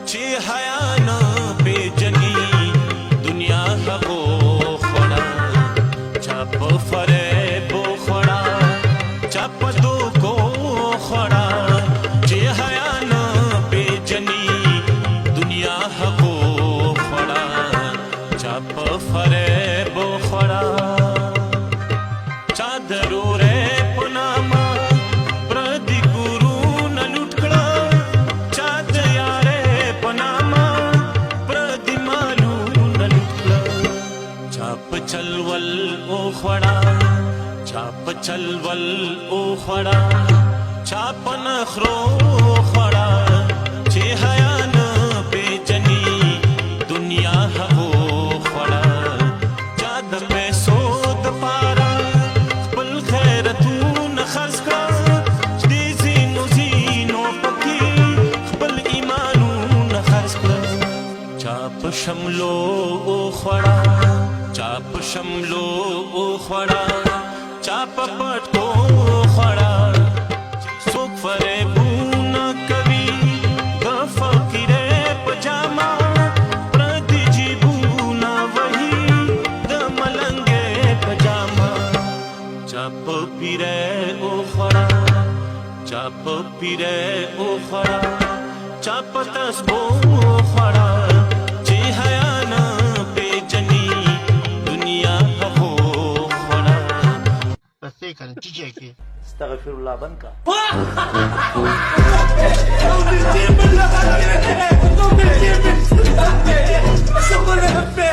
چې حیا نه پیژني دنیا هغو خوړه چا په فریب خوړه چا په دوکو خوړه چې حیا نه پیژني دنیا هغو خوړه چا په فریب خوړه چا ضرورې په نامه پردي ګورونه لوټ کړه چا د یارې په نامه پردي مالونه لوټ کړه چا په چلول او خوړه چا په چلول او خوړه چا په نخرو خوړه چې حیا نه پیژني دنیا هغو خوړه چا د پیسو دپاره خپل خیرتونه خرڅ کړه دې ځینو ځینو پکې خپل ایمانونه خرڅ کړه چا په شملو خوړه چا په شملو خوړه چا په پټکو خوړه څوک فریبونه کوي د فقیرې په جامه پردي جیبونه وهي د ملنګې په جامه چا په پیرې خوړه چا په پیرې خوړه چا په تسبو خوړه چې حیا نه پیژني دنیا هغو خوړه بس یې کنه ټیټه کې استغفر الله بند کا Somos de